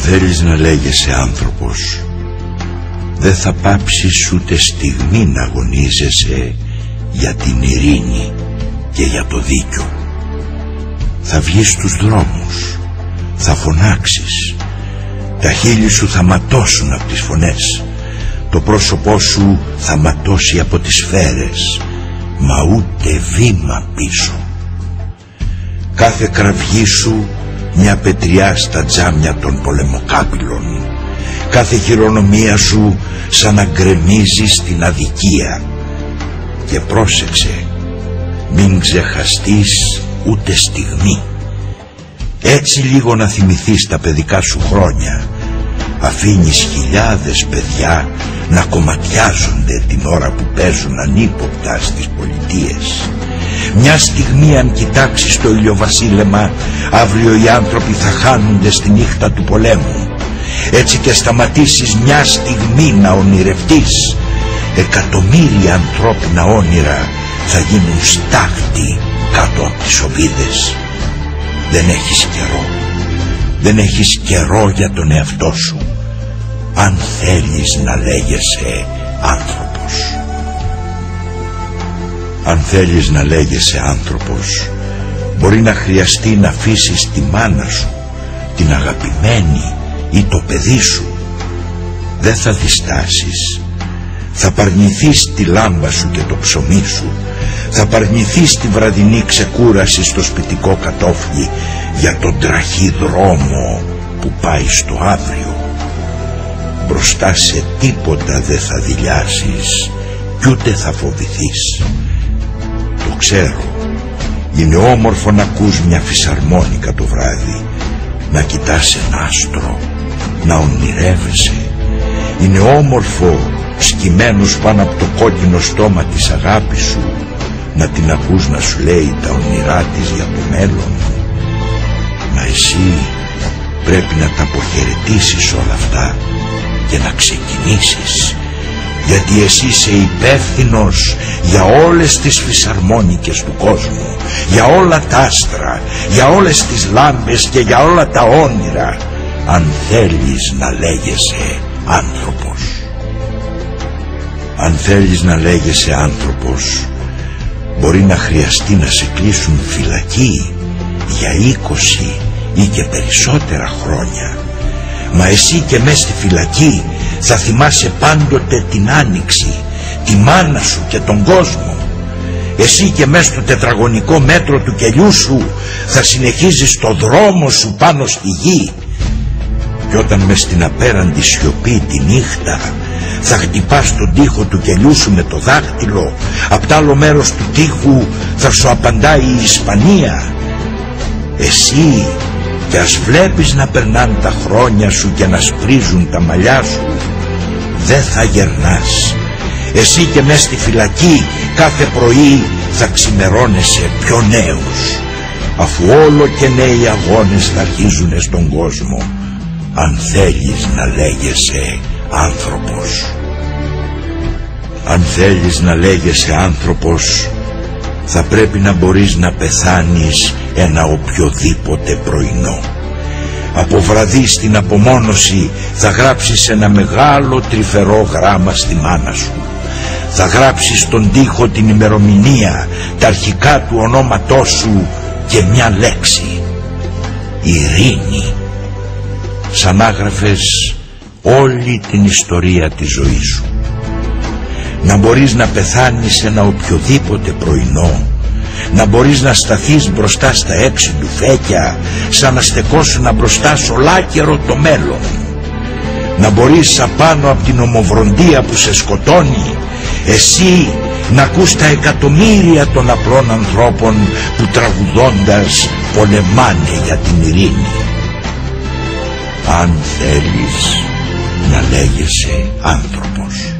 θέλεις να λέγεσαι άνθρωπος, δεν θα πάψεις ούτε στιγμή να αγωνίζεσαι για την ειρήνη και για το δίκιο. Θα βγεις στους δρόμους, θα φωνάξεις, τα χείλη σου θα ματώσουν από τις φωνές, το πρόσωπό σου θα ματώσει από τις σφαίρες, μα ούτε βήμα πίσω. Κάθε κραυγή σου μια πετριά στα τζάμια των πολεμοκάπηλων, κάθε χειρονομία σου σαν να γκρεμίζει στην αδικία. Και πρόσεξε, μην ξεχαστείς ούτε στιγμή. Έτσι λίγο να θυμηθείς τα παιδικά σου χρόνια, αφήνεις χιλιάδες παιδιά να κομματιάζονται την ώρα που παίζουν ανύποπτα στις πολιτείες. Μια στιγμή αν κοιτάξεις το ηλιοβασίλεμα, αύριο οι άνθρωποι θα χάνονται στη νύχτα του πολέμου. Έτσι και σταματήσεις μια στιγμή να ονειρευτείς, εκατομμύρια ανθρώπινα όνειρα θα γίνουν στάχτη κάτω από τις οβίδες. Δεν έχεις καιρό, δεν έχεις καιρό για τον εαυτό σου, αν θέλεις να λέγεσαι άνθρωπος. Αν θέλεις να λέγεσαι άνθρωπος, μπορεί να χρειαστεί να αφήσεις τη μάνα σου, την αγαπημένη ή το παιδί σου. Δεν θα διστάσεις. Θα παρνηθείς τη λάμπα σου και το ψωμί σου. Θα παρνηθείς τη βραδινή ξεκούραση στο σπιτικό κατόφλι για τον τραχή δρόμο που πάει στο αύριο. Μπροστά σε τίποτα δεν θα δειλιάσεις κι ούτε θα φοβηθείς. Το ξέρω, είναι όμορφο να ακούς μια φυσαρμόνικα το βράδυ, να κοιτάς ένα άστρο, να ονειρεύεσαι. Είναι όμορφο σκυμμένος πάνω από το κόκκινο στόμα της αγάπης σου να την ακούς να σου λέει τα όνειρά της για το μέλλον. Μα εσύ πρέπει να τα αποχαιρετήσεις όλα αυτά και να ξεκινήσεις, γιατί εσύ είσαι υπεύθυνος για όλες τις φυσαρμόνικες του κόσμου, για όλα τα άστρα, για όλες τις λάμπες και για όλα τα όνειρα, αν θέλεις να λέγεσαι άνθρωπος. Αν θέλεις να λέγεσαι άνθρωπος, μπορεί να χρειαστεί να σε κλείσουν φυλακή για 20 ή και περισσότερα χρόνια, μα εσύ και μες στη φυλακή θα θυμάσαι πάντοτε την άνοιξη, τη μάνα σου και τον κόσμο. Εσύ και μες στο τετραγωνικό μέτρο του κελιού σου θα συνεχίζεις το δρόμο σου πάνω στη γη. Και όταν μες στην απέραντη σιωπή τη νύχτα θα χτυπάς τον τοίχο του κελιού σου με το δάχτυλο, απ' τ' άλλο μέρος του τοίχου θα σου απαντάει η Ισπανία. Εσύ και ας βλέπεις να περνάνε τα χρόνια σου και να σπρίζουν τα μαλλιά σου, δεν θα γερνάς. Εσύ και μες στη φυλακή κάθε πρωί θα ξημερώνεσαι πιο νέος, αφού όλο και νέοι αγώνες θα αρχίζουν στον κόσμο, αν θέλεις να λέγεσαι άνθρωπος. Αν θέλεις να λέγεσαι άνθρωπος, θα πρέπει να μπορείς να πεθάνεις ένα οποιοδήποτε πρωινό. Από βραδύ στην απομόνωση θα γράψεις ένα μεγάλο τρυφερό γράμμα στη μάνα σου. Θα γράψεις στον τοίχο την ημερομηνία, τα αρχικά του ονόματός σου και μια λέξη: ειρήνη. Σαν άγραφες όλη την ιστορία της ζωής σου. Να μπορείς να πεθάνεις ένα οποιοδήποτε πρωινό, να μπορείς να σταθείς μπροστά στα 6 ντουφέκια σαν να στεκόσουν μπροστά σ' ολάκερο το μέλλον. Να μπορείς απάνω από την ομοβροντία που σε σκοτώνει, εσύ να ακούς τα εκατομμύρια των απλών ανθρώπων που τραγουδώντας πολεμάνε για την ειρήνη. Αν θέλεις να λέγεσαι άνθρωπος.